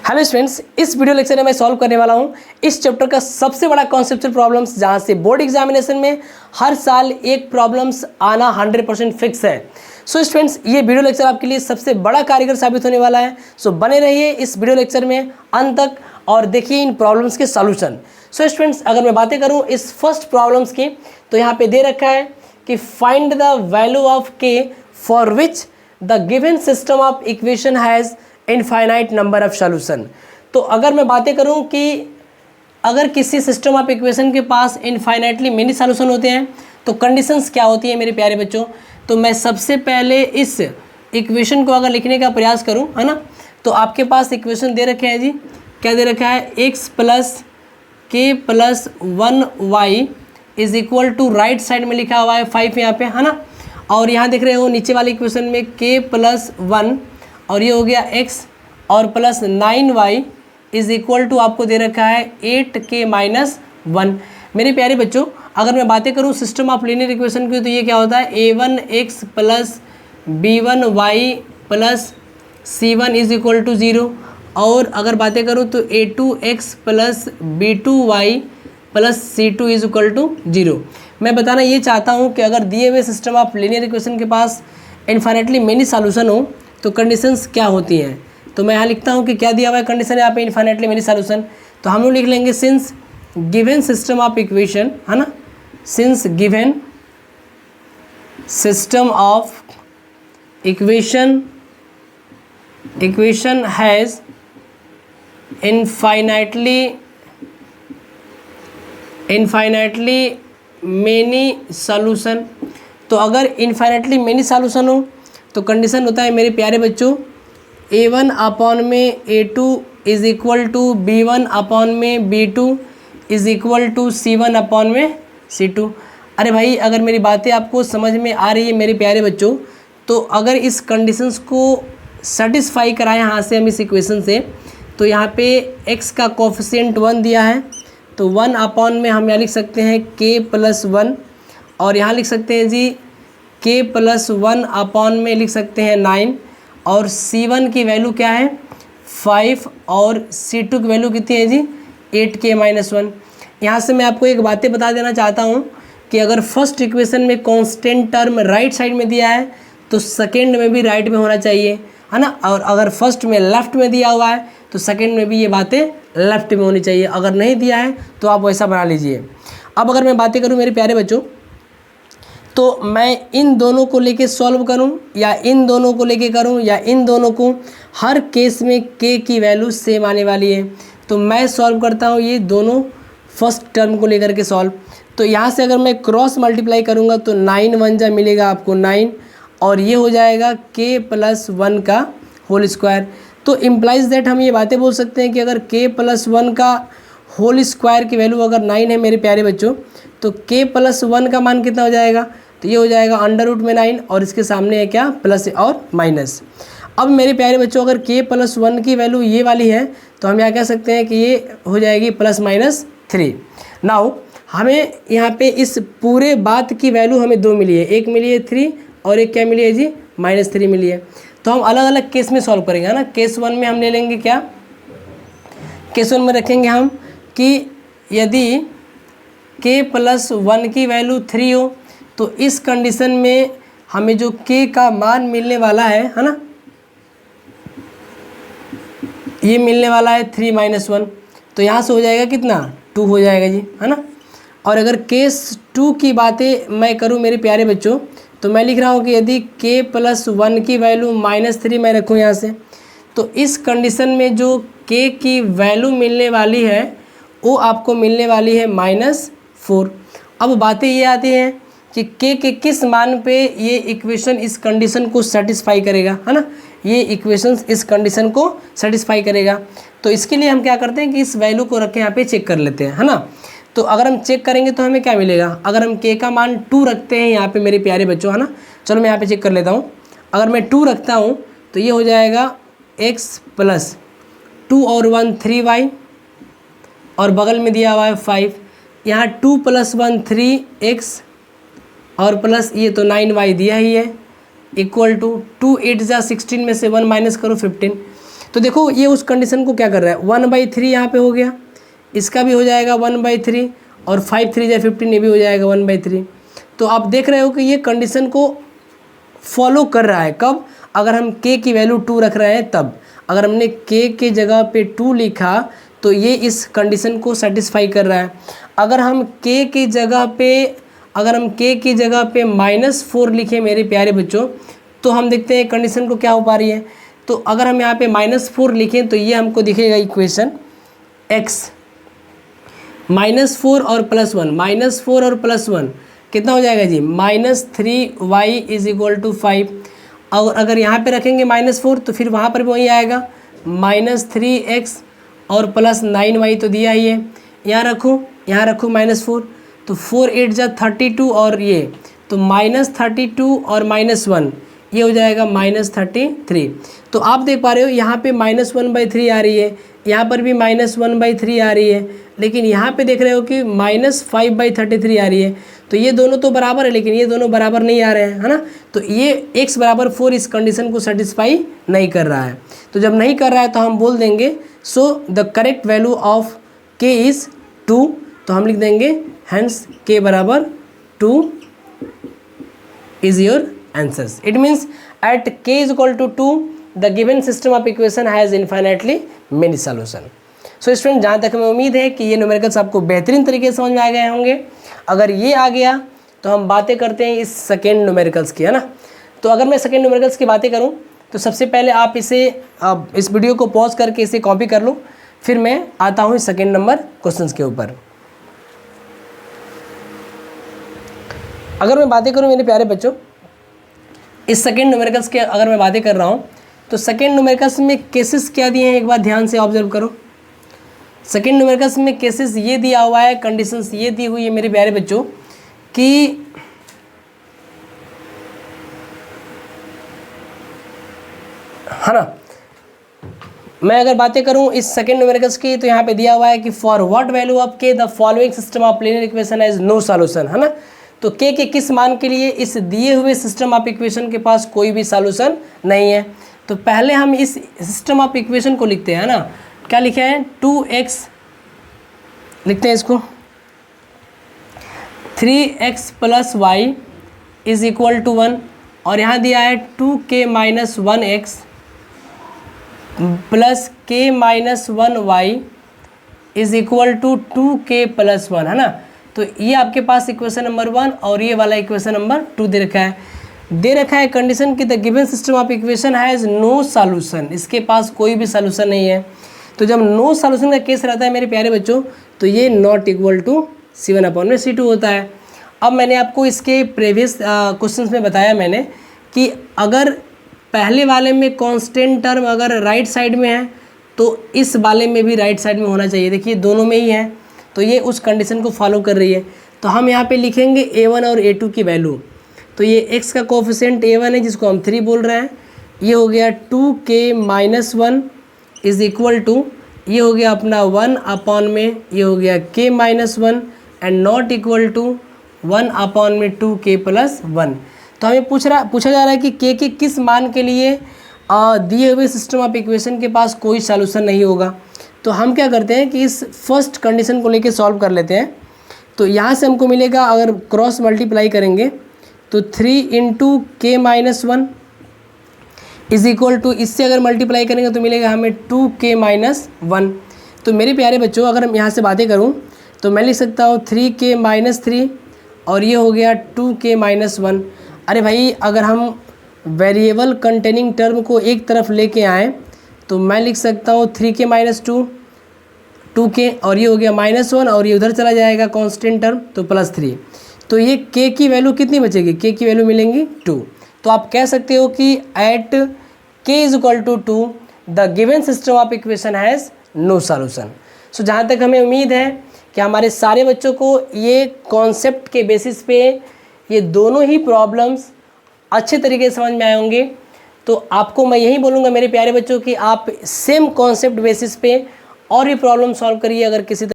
Hello students, इस video lecture में मैं सॉल्व करने वाला हूं इस चैप्टर का सबसे बड़ा कॉन्सेप्चुअल प्रॉब्लम्स, जहां से बोर्ड एग्जामिनेशन में हर साल एक प्रॉब्लम्स आना 100% फिक्स है। सो स्टूडेंट्स, ये वीडियो लेक्चर आपके लिए सबसे बड़ा कारीगर साबित होने वाला है। सो बने रहिए इस वीडियो लेक्चर में अंत तक और देखिए इन प्रॉब्लम्स के सॉल्यूशन। सो स्टूडेंट्स, अगर मैं बातें करूँ इस फर्स्ट प्रॉब्लम्स की, तो यहाँ पे दे रखा है कि फाइंड द वैल्यू ऑफ के for which the given system of equation has infinite number of solution. तो अगर मैं बातें करूं कि अगर किसी सिस्टम ऑफ इक्वेशन के पास इनफाइनाइटली मेनी सॉल्यूशन होते हैं तो कंडीशंस क्या होती है मेरे प्यारे बच्चों। तो मैं सबसे पहले इस इक्वेशन को अगर लिखने का प्रयास करूं, है ना, तो आपके पास इक्वेशन दे रखे हैं जी। क्या दे रखा है? x plus k plus 1y is equal to right side में लिखा हुआ है 5 यहाँ पे, है ना। और यहाँ देख रहे हो नीचे वाले इक्वेशन में k प्लस 1 और ये हो गया x और plus 9y is equal to आपको दे रखा है 8k माइनस 1। मेरे प्यारे बच्चों, अगर मैं बातें करूँ सिस्टम ऑफ लीनियर इक्वेशन की, तो ये क्या होता है? a1x plus b1y plus c1 is equal to 0। और अगर बातें करूँ तो a2x plus b2y plus c2 is equal to 0। मैं बताना ये चाहता हूँ कि अगर दिए हुए सिस्टम ऑफ लीनियर इक्वेशन के पास इनफाइनाइटली मेनी सॉल्यूशन हो तो कंडीशंस क्या होती हैं। तो मैं यहाँ लिखता हूँ कि क्या दिया हुआ है कंडीशन यहाँ पे इनफाइनाइटली मेनी सॉल्यूशन। तो हम लोग लिख लेंगे since given system of equation, है ना, since given system of equation has infinitely many solution. तो अगर इनफाइनाइटली मेनी सॉल्यूशन हो तो कंडीशन होता है मेरे प्यारे बच्चों a1 अपॉन में a2 is equal to b1 upon में b2 is equal to c1 upon में c2। अरे भाई, अगर मेरी बातें आपको समझ में आ रही है मेरे प्यारे बच्चों, तो अगर इस कंडीशंस को सेटिस्फाई कराएं यहाँ से हम इस इक्वेशन से, तो यहाँ पे x का कोफिशिएंट 1 दिया है, तो 1 अपॉन में हम यहाँ लिख सकते हैं k प्लस 1 और यहाँ लिख सकते हैं जी k प्लस 1 अपॉन में लिख सकते हैं 9 और c1 की वैल्यू क्या है? 5 और c2 की वैल्यू कितनी है जी? 8k minus 1। यहाँ से मैं आपको एक बातें बता देना चाहता हूँ कि अगर फर्स्ट इक्वेशन में कांस्टेंट टर्म राइट साइड में दिया है तो सेकेंड में भी राइट में होना चाहिए, है ना। और अगर फर्स्ट में लेफ्ट में दिया हुआ है तो सेकेंड में भी ये बातें लेफ्ट में होनी चाहिए। अगर नहीं दिया है तो आप वैसा बना लीजिए। अब अगर मैं बातें करूँ मेरे प्यारे बच्चों, तो मैं इन दोनों को लेके सॉल्व करूं या इन दोनों को लेके करूं या इन दोनों को, हर केस में k की वैल्यू सेम आने वाली है। तो मैं सॉल्व करता हूं ये दोनों फर्स्ट टर्म को लेकर के सॉल्व। तो यहाँ से अगर मैं क्रॉस मल्टीप्लाई करूँगा तो 9 1 जा मिलेगा आपको 9 और ये हो जाएगा k प्लस 1 का होल स्क्वायर। तो इम्प्लाइज दैट हम ये बातें बोल सकते हैं कि अगर k प्लस 1 का होल स्क्वायर की वैल्यू अगर 9 है मेरे प्यारे बच्चों, तो k प्लस 1 का मान कितना हो जाएगा? तो ये हो जाएगा अंडर रूट में 9 और इसके सामने है क्या? प्लस और माइनस। अब मेरे प्यारे बच्चों, अगर k प्लस 1 की वैल्यू ये वाली है तो हम यहाँ कह सकते हैं कि ये हो जाएगी प्लस माइनस 3। नाउ हमें यहाँ पे इस पूरे बात की वैल्यू हमें 2 मिली है, एक मिली है 3 और एक क्या मिली है जी? माइनस 3 मिली है। तो हम अलग अलग केस में सॉल्व करेंगे, है ना। केस 1 में हम ले लेंगे क्या? केस 1 में रखेंगे हम कि यदि k प्लस 1 की वैल्यू 3 हो तो इस कंडीशन में हमें जो k का मान मिलने वाला है ना, ये मिलने वाला है 3 माइनस 1। तो यहाँ से हो जाएगा कितना? 2 हो जाएगा जी, है ना। और अगर केस 2 की बातें मैं करूँ मेरे प्यारे बच्चों, तो मैं लिख रहा हूँ कि यदि k प्लस 1 की वैल्यू माइनस 3 मैं रखूँ यहाँ से, तो इस कंडीशन में जो k की वैल्यू मिलने वाली है वो आपको मिलने वाली है -4। अब बातें ये आती हैं कि k के किस मान पे ये इक्वेशन इस कंडीशन को सेटिस्फाई करेगा, है ना। ये इक्वेशन इस कंडीशन को सेटिस्फाई करेगा। तो इसके लिए हम क्या करते हैं कि इस वैल्यू को रख के यहाँ पे चेक कर लेते हैं, है ना। तो अगर हम चेक करेंगे तो हमें क्या मिलेगा? अगर हम k का मान 2 रखते हैं यहाँ पे मेरे प्यारे बच्चों, है ना। चलो मैं यहाँ पे चेक कर लेता हूँ। अगर मैं 2 रखता हूँ तो ये हो जाएगा x प्लस 2 और 1 3y और बगल में दिया हुआ है 5। यहाँ 2 प्लस 1 3x और प्लस ये तो 9y दिया ही है इक्वल टू 2 8 जा 16 में से 1 माइनस करो 15। तो देखो ये उस कंडीशन को क्या कर रहा है, 1/3 यहाँ पे हो गया, इसका भी हो जाएगा 1/3 और 5 3 15 ये भी हो जाएगा 1/3। तो आप देख रहे हो कि ये कंडीशन को फॉलो कर रहा है। कब? अगर हम k की वैल्यू 2 रख रहे हैं तब। अगर हमने k के जगह पे 2 लिखा तो ये इस कंडीशन को सेटिस्फाई कर रहा है। अगर हम k की जगह पे -4 लिखें मेरे प्यारे बच्चों, तो हम देखते हैं कंडीशन को क्या हो पा रही है। तो अगर हम यहाँ पे -4 लिखें तो ये हमको दिखेगा इक्वेशन x -4 और +1, -4 और +1 कितना हो जाएगा जी, -3y = 5। और अगर यहाँ पे रखेंगे -4 तो फिर वहाँ पर भी वही आएगा, -3x और +9y तो दिया ही है। यहाँ रखो -4, तो 4 8 जा 32 और ये तो -32 और -1 ये हो जाएगा -33। तो आप देख पा रहे हो यहाँ पे -1/3 आ रही है, यहाँ पर भी -1/3 आ रही है, लेकिन यहाँ पे देख रहे हो कि -5/33 आ रही है। तो ये दोनों तो बराबर है, लेकिन ये दोनों बराबर नहीं आ रहे हैं, है ना। तो ये x = 4 इस कंडीशन को सेटिस्फाई नहीं कर रहा है। तो जब नहीं कर रहा है तो हम बोल देंगे so the correct value of k is 2। तो हम लिख देंगे hence k = 2 is your answers. It means at k = 2 the given system of equation has infinitely many solution. So student, जहाँ तक हमें उम्मीद है कि ये न्यूमेरिकल्स आपको बेहतरीन तरीके से समझ में आ गए होंगे। अगर ये आ गया तो हम बातें करते हैं इस सेकेंड न्यूमेरिकल्स की, है ना। तो अगर मैं सेकेंड न्यूमेरिकल्स की बातें करूँ तो सबसे पहले आप इस वीडियो को पॉज करके इसे कॉपी कर लो, फिर मैं आता हूँ इस सेकेंड नंबर क्वेश्चंस के ऊपर। अगर मैं बातें करूँ मेरे प्यारे बच्चों, इस सेकेंड न्यूमेरिकल्स के अगर मैं बातें कर रहा हूँ तो सेकेंड न्यूमेरिकल्स में केसेस क्या दिए हैं एक बार ध्यान से ऑब्जर्व करो। सेकेंड न्यूमेरिकल्स में केसेस ये दिया हुआ है, कंडीशंस ये दी हुई है मेरे प्यारे बच्चों कि है ना। मैं अगर बातें करूं इस सेकेंड न्यूमेरिकल्स की तो यहाँ पे दिया हुआ है कि for what value of k the following system of linear equation has no solution, है ना। तो k के किस मान के लिए इस दिए हुए सिस्टम ऑफ इक्वेशन के पास कोई भी सॉल्यूशन नहीं है। तो पहले हम इस सिस्टम ऑफ इक्वेशन को लिखते हैं ना, क्या लिखे हैं, 2x लिखते हैं इसको, 3x + y = 1 और यहाँ दिया है 2k - 1x + k - 1y = 2k + 1, है ना। तो ये आपके पास इक्वेशन नंबर 1 और ये वाला इक्वेशन नंबर 2 दे रखा है कंडीशन की the given system of equation has no solution, इसके पास कोई भी सॉल्यूशन नहीं है। तो जब नो सॉल्यूशन का केस रहता है मेरे प्यारे बच्चों तो ये नॉट इक्वल टू C1/C2 होता है। अब मैंने आपको इसके प्रीवियस क्वेश्चंस में बताया मैंने कि अगर पहले वाले में कांस्टेंट टर्म अगर राइट साइड में है तो इस वाले में भी राइट साइड में होना चाहिए। देखिए दोनों में ही है, तो ये उस कंडीशन को फॉलो कर रही है। तो हम यहाँ पे लिखेंगे A1 और A2 की वैल्यू। तो ये x का कोफिशिएंट A1 है जिसको हम 3 बोल रहे हैं, ये हो गया 2k - 1 = ये हो गया अपना 1 में ये हो गया k - 1 and not equal to 1 में 2k + 1। तो हमें पूछा जा रहा है कि k के किस मान के लिए दिए हुए सिस्टम ऑफ इक्वेशन के पास कोई सॉल्यूशन नहीं होगा। तो हम क्या करते हैं कि इस फर्स्ट कंडीशन को लेके सॉल्व कर लेते हैं। तो यहाँ से हमको मिलेगा, अगर क्रॉस मल्टीप्लाई करेंगे तो 3 × k - 1 = इससे अगर मल्टीप्लाई करेंगे तो मिलेगा हमें 2k - 1। तो मेरे प्यारे बच्चों अगर हम यहाँ से बातें करूँ तो मैं लिख सकता हूँ 3k - 3 और ये हो गया 2k - 1। अरे भाई अगर हम वेरिएबल कंटेनिंग टर्म को एक तरफ लेके आएँ तो मैं लिख सकता हूँ 3k - 2 2k और ये हो गया -1 और ये उधर चला जाएगा कांस्टेंट टर्म तो +3। तो ये k की वैल्यू कितनी बचेगी, k की वैल्यू मिलेंगी 2। तो आप कह सकते हो कि at k = 2 the given system of equation has no solution. So जहाँ तक हमें उम्मीद है कि हमारे सारे बच्चों को ये कॉन्सेप्ट के बेसिस पे ये दोनों ही प्रॉब्लम्स अच्छे तरीके से समझ में आए होंगे। तो आपको मैं यही बोलूँगा मेरे प्यारे बच्चों कि आप सेम कॉन्सेप्ट बेसिस पे और भी प्रॉब्लम सॉल्व करिए। अगर किसी